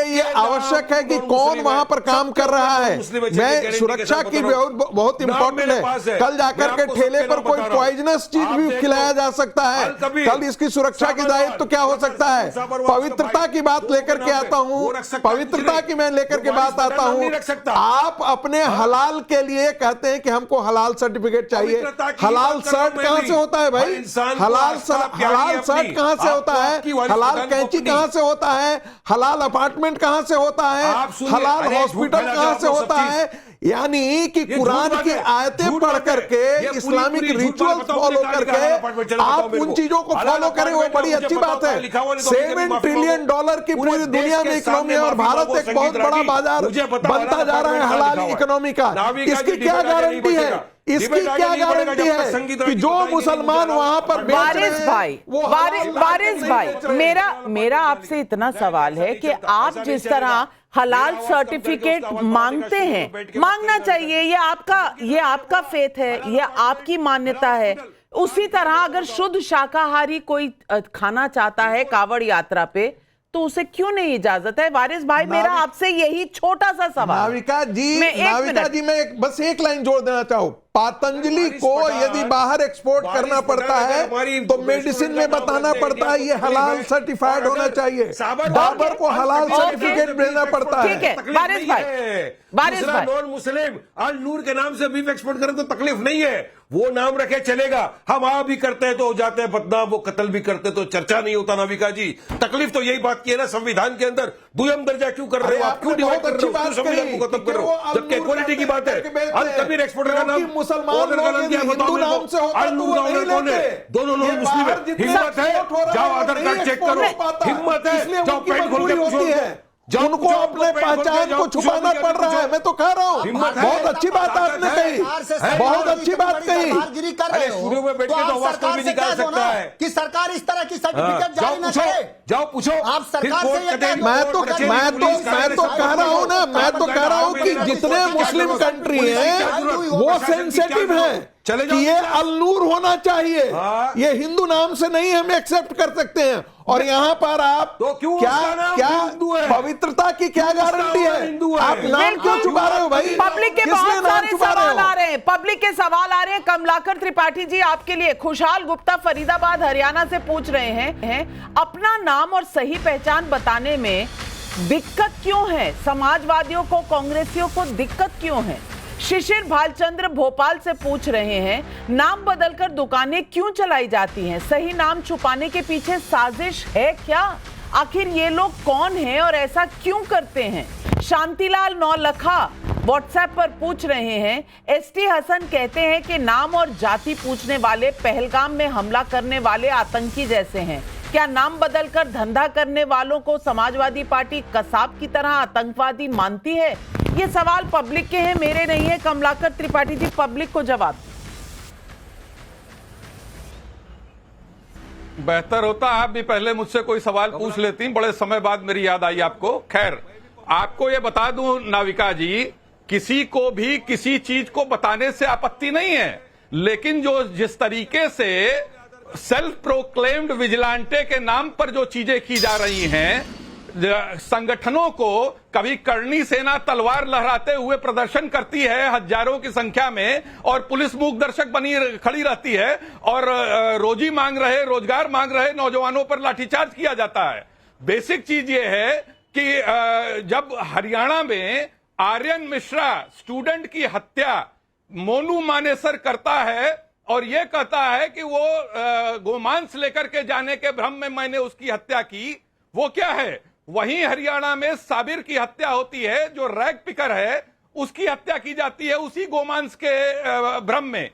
ये आवश्यक है कि कौन वहां पर काम कर रहा है। मैं सुरक्षा की बहुत इंपॉर्टेंट है। कल जाकर के ठेले पर कोई पॉइजनस चीज भी खिलाया जा सकता है। कल इसकी सुरक्षा की दायित्व तो क्या हो सकता है। पवित्रता की बात लेकर के आता हूं, पवित्रता की मैं लेकर के बात आता हूं। आप अपने हलाल के लिए कहते हैं कि हमको हलाल सर्टिफिकेट चाहिए। हलाल शर्ट कहां से होता है भाई? हलाल शर्ट कहां से होता है? हलाल कैंची कहां से होता है? हलाल अपार्टमेंट कहां से होता है? हलाल हॉस्पिटल कहां से होता है? यानी कि कुरान की आयतें पढ़ करके, इस्लामिक रिचुअल फॉलो करके आप उन चीजों को फॉलो करें, वो बड़ी अच्छी बात है। $7 ट्रिलियन की पूरी दुनिया में इकोनॉमी है और भारत एक बहुत बड़ा बाजार बनता जा रहा है हलाल इकोनॉमी का। इसकी क्या गारंटी है? इसकी क्या गारंटी है कि जो मुसलमान वहां पर वारिस भाई, मेरा आपसे इतना सवाल है कि आप जिस तरह हलाल सर्टिफिकेट मांगते हैं, मांगना चाहिए, ये आपका फेथ है, ये आपकी मान्यता है। उसी तरह अगर शुद्ध शाकाहारी कोई खाना चाहता है कावड़ यात्रा पे, तो उसे क्यों नहीं इजाजत है? वारिस भाई, मेरा आपसे यही छोटा सा सवाल। नाविका जी, मैं बस एक लाइन जोड़ देना चाहूं। पतंजलि को यदि बाहर एक्सपोर्ट करना पड़ता है तो मेडिसिन में बताना पड़ता है ये हलाल सर्टिफाइड होना चाहिए। डाबर को हलाल सर्टिफिकेट देना पड़ता है। ठीक है वारिस भाई, नॉन मुस्लिम अल नूर के नाम से बीफ एक्सपोर्ट करें तो तकलीफ नहीं है, वो नाम रखे चलेगा। हम आप भी करते हैं तो हो जाते हैं बदनाम, वो कत्ल भी करते तो चर्चा नहीं होता। नाविका जी, तकलीफ तो यही बात की है ना, संविधान के अंदर दुयम दर्जा क्यों कर रहे हो आप? क्यों डिवाइड कर रहे हो? संविधान को खत्म कर रहे हो जबकि इक्वालिटी की बात है। अल कबीर एक्सपोर्टर का नाम मुसलमान हिंदू नाम से होता है तो वो नहीं लेते। दोनों लोग मुस्लिम है। हिम्मत है जाओ आधार कार्ड चेक करो, हिम्मत है जाओ पेट खोल के पूछो। उनको अपने पहचान को छुपाना पड़ रहा है। मैं तो कह रहा हूँ बहुत अच्छी बात आपने कही, बहुत अच्छी बात कही। स्टूडियो में बैठ के तो आवाज कोई भी निकाल सकता है कि सरकार इस तरह की सर्टिफिकेट जारी न करे। जाओ पूछो आप सरकार से। मैं तो कह रहा हूँ ना, मैं तो कह रहा हूँ कि जितने मुस्लिम कंट्री हैं वो सेंसिटिव हैं कि ये अल-नूर होना चाहिए, ये हिंदू नाम से नहीं हम एक्सेप्ट कर सकते हैं। और यहाँ पर आप तो क्यों क्या पवित्रता की क्या गारंटी है? आप नाम क्यों छुपा रहे हो भाई? पब्लिक के बहुत सारे सवाल आ रहे हैं, पब्लिक के सवाल आ रहे हैं। कमलाकर त्रिपाठी जी आपके लिए। खुशहाल गुप्ता फरीदाबाद हरियाणा से पूछ रहे हैं अपना नाम और सही पहचान बताने में दिक्कत क्यों है? समाजवादियों को, कांग्रेसियों को दिक्कत क्यों है? शिशिर भालचंद्र भोपाल से पूछ रहे हैं नाम बदलकर दुकानें क्यों चलाई जाती हैं? सही नाम छुपाने के पीछे साजिश है क्या? आखिर ये लोग कौन हैं और ऐसा क्यों करते हैं? शांतिलाल नौलखा व्हाट्सएप पर पूछ रहे हैं एसटी हसन कहते हैं कि नाम और जाति पूछने वाले पहलगाम में हमला करने वाले आतंकी जैसे हैं। क्या नाम बदलकर धंधा करने वालों को समाजवादी पार्टी कसाब की तरह आतंकवादी मानती है? ये सवाल पब्लिक के हैं, मेरे नहीं है। कमलाकर त्रिपाठी जी, पब्लिक को जवाब। बेहतर होता आप भी पहले मुझसे कोई सवाल पूछ लेती, बड़े समय बाद मेरी याद आई आपको। खैर, आपको ये बता दूं नाविका जी, किसी को भी किसी चीज को बताने से आपत्ति नहीं है, लेकिन जो जिस तरीके से सेल्फ प्रोक्लेम्ड विजिलेंटे के नाम पर जो चीजें की जा रही हैं, संगठनों को कभी करनी सेना तलवार लहराते हुए प्रदर्शन करती है हजारों की संख्या में, और पुलिस मूक दर्शक बनी खड़ी रहती है, और रोजी मांग रहे, रोजगार मांग रहे नौजवानों पर लाठीचार्ज किया जाता है। बेसिक चीज ये है कि जब हरियाणा में आर्यन मिश्रा स्टूडेंट की हत्या मोनू मानेसर करता है और यह कहता है कि वो गोमांस लेकर के जाने के भ्रम में मैंने उसकी हत्या की, वो क्या है? वहीं हरियाणा में साबिर की हत्या होती है जो रैग पिकर है, उसकी हत्या की जाती है उसी गोमांस के भ्रम में।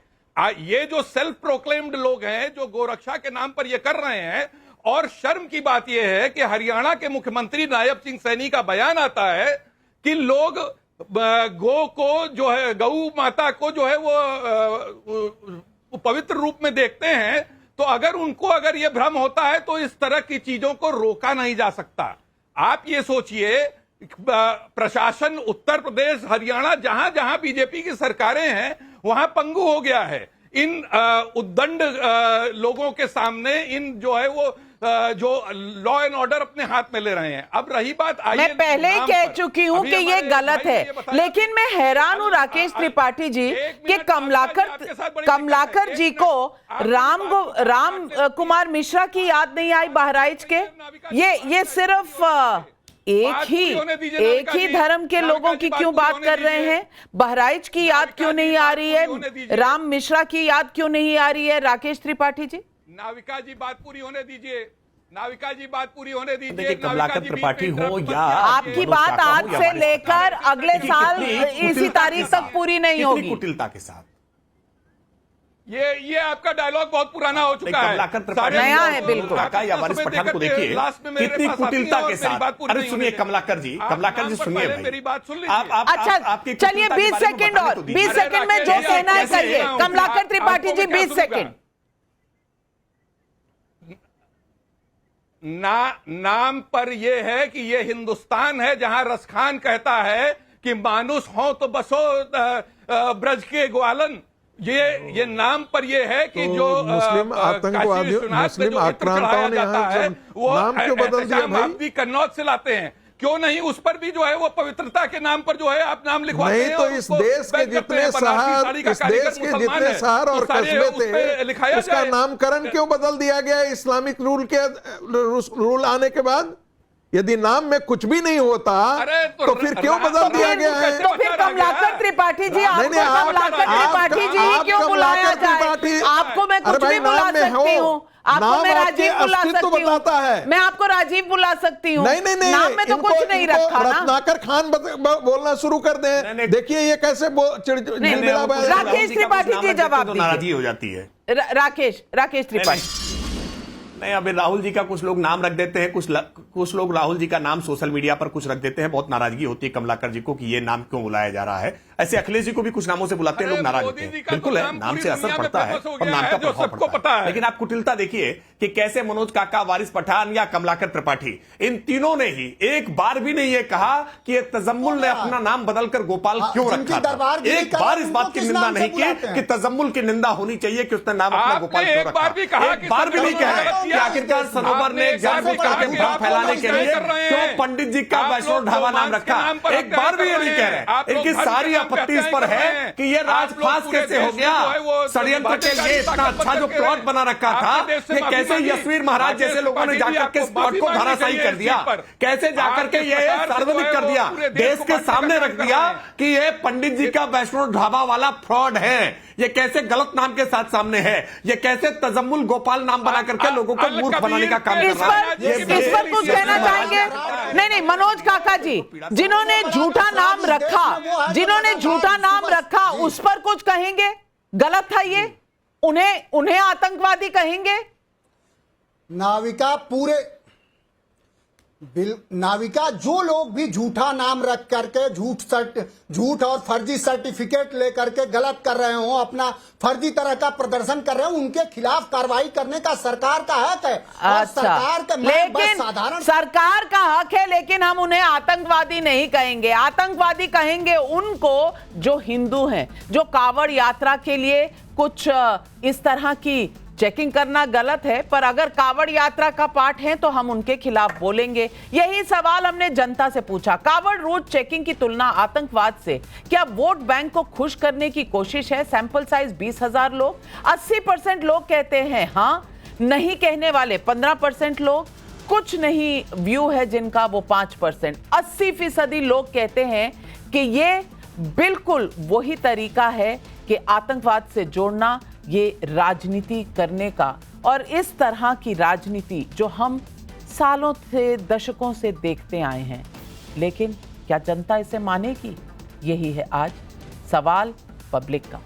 ये जो सेल्फ प्रोक्लेम्ड लोग हैं जो गोरक्षा के नाम पर ये कर रहे हैं, और शर्म की बात यह है कि हरियाणा के मुख्यमंत्री नायब सिंह सैनी का बयान आता है कि लोग गौ को जो है, गौ माता को जो है वो पवित्र रूप में देखते हैं। तो अगर ये भ्रम होता है तो इस तरह की चीजों को रोका नहीं जा सकता। आप ये सोचिए, प्रशासन उत्तर प्रदेश, हरियाणा, जहां जहां बीजेपी की सरकारें हैं वहां पंगु हो गया है इन उद्दंड लोगों के सामने। इन जो है वो जो लॉ एंड ऑर्डर अपने हाथ में ले रहे हैं। अब रही बात, मैं पहले ही कह चुकी हूं कि ये गलत है, लेकिन मैं हैरान हूं राकेश त्रिपाठी जी कि कमलाकर जी को राम कुमार मिश्रा की याद नहीं आई बहराइच के। ये सिर्फ एक ही धर्म के लोगों की क्यों बात कर रहे हैं? बहराइच की याद क्यों नहीं आ रही है? राम मिश्रा की याद क्यों नहीं आ रही है? राकेश त्रिपाठी जी, नाविका जी बात पूरी होने दीजिए। नाविका जी बात पूरी होने दीजिए। कमलाकर त्रिपाठी हो या आपकी बात आज से लेकर अगले साल इसी तारीख तक पूरी नहीं होगी। कुटिलता के साथ ये आपका डायलॉग बहुत पुराना हो चुका है, नया है बिल्कुल। या वारिस पठान को देखिए कितनी कुटिलता के साथ। अरे सुनिए कमलाकर जी सुनिए, मेरी बात सुन लीजिए। अच्छा चलिए 20 सेकंड और 20 सेकंड में जो कहना है कहिए। कमलाकर त्रिपाठी जी 20 सेकंड। नाम पर यह है कि यह हिंदुस्तान है जहां रसखान कहता है कि मानुष हो तो बसो ब्रज के ग्वालन। ये नाम पर ये है कि तो जो मुस्लिम आतंकवादियों, मुस्लिम आक्रांताओं ने यहाँ नाम क्यों बदल दिया भाई? कन्नौज से लाते हैं, क्यों नहीं उस पर भी जो है वो पवित्रता के नाम पर जो है आप नाम लिखवाते हैं? नहीं तो इस देश के जितने शहर और कस्बे थे उसका नामकरण क्यों बदल दिया गया इस्लामिक रूल आने के बाद? यदि नाम में कुछ भी नहीं होता तो फिर क्यों बदल दिया गया है? तो फिर कमलाकर त्रिपाठी जी, आपको कमलाकर त्रिपाठी जी क्यों बुलाया जाए? आपको मैं कुछ भी बुला सकती हूँ, आपको मैं राजीव बुला सकती हूँ, मैं आपको राजीव बुला सकती हूँ। नहीं नाम में तो कुछ नहीं रखा ना। रत्नाकर खान बोलना शुरू कर दें। देखिए ये कैसे राकेश त्रिपाठी जी जवाब नाराजगी हो जाती है। राकेश त्रिपाठी। नहीं, अभी राहुल जी का कुछ लोग नाम रख देते हैं, कुछ लोग राहुल जी का नाम सोशल मीडिया पर कुछ रख देते हैं। बहुत नाराजगी होती है कमलाकर जी को कि ये नाम क्यों बुलाया जा रहा है। ऐसे अखिलेश जी को भी कुछ नामों से बुलाते हैं, लोग नाराज होते हैं। बिल्कुल है, नाम से असर पड़ता है और नाम का प्रभाव पड़ता है। लेकिन आप कुटिलता देखिए कि कैसे मनोज काका, वारिस पठान या कमलाकर त्रिपाठी, इन तीनों ने ही एक बार भी नहीं ये कहा कि तजम्मुल ने अपना नाम बदलकर गोपाल क्यों रखा था। एक बार इस बात की निंदा नहीं की कि तजम्मुल की निंदा होनी चाहिए कि उसने नाम अपना गोपाल क्यों रखा। एक बार भी नहीं कह रहे कि आखिरकार सरोवर ने जानबूझ करके भ्रम फैलाने के लिए क्यों पंडित जी का वैष्णो ढाबा नाम रखा। एक बार भी ये नहीं कह रहे। इनकी सारी आपत्ति इस पर है कि ये राजफास कैसे हो गया। षड्यंत्र के लिए इतना अच्छा जो प्लॉट बना रखा था, ये कैसे यशवीर महाराज जैसे लोगों ने जाकर के इस प्लॉट को धराशायी कर दिया, कैसे जाकर के ये सार्वजनिक कर दिया, देश के सामने रख दिया कि ये पंडित जी का वैष्णो ढाबा वाला फ्रॉड है। ये कैसे गलत नाम के साथ सामने है, ये कैसे तजम्मुल गोपाल नाम बना करके लोगों को मूर्ख बनाने का काम कर रहा है। इस पर कुछ कहना चाहेंगे? नहीं, मनोज काका जी, जिन्होंने झूठा नाम रखा उस पर कुछ कहेंगे? गलत था ये, उन्हें आतंकवादी कहेंगे? नाविका जो लोग भी झूठा नाम रख करके झूठ और फर्जी सर्टिफिकेट लेकर के गलत कर रहे हो, अपना फर्जी तरह का प्रदर्शन कर रहे हो, उनके खिलाफ कार्रवाई करने का सरकार का हक है। और सरकार का लेकिन सरकार का हक है, लेकिन हम उन्हें आतंकवादी नहीं कहेंगे। आतंकवादी कहेंगे उनको जो हिंदू हैं, जो कावड़ यात्रा के लिए कुछ इस तरह की चेकिंग करना गलत है, पर अगर कावड़ यात्रा का पार्ट है तो हम उनके खिलाफ बोलेंगे। यही सवाल हमने जनता से पूछा। कावड़ रूट चेकिंग की तुलना आतंकवाद से क्या वोट बैंक को खुश करने की कोशिश है? सैंपल साइज 20,000 लोग, 80% लोग कहते हैं हाँ, नहीं कहने वाले 15% लोग, कुछ नहीं व्यू है जिनका वो 5%। 80% लोग कहते हैं कि ये बिल्कुल वही तरीका है कि आतंकवाद से जोड़ना, ये राजनीति करने का। और इस तरह की राजनीति जो हम सालों से, दशकों से देखते आए हैं, लेकिन क्या जनता इसे मानेगी? यही है आज सवाल पब्लिक का।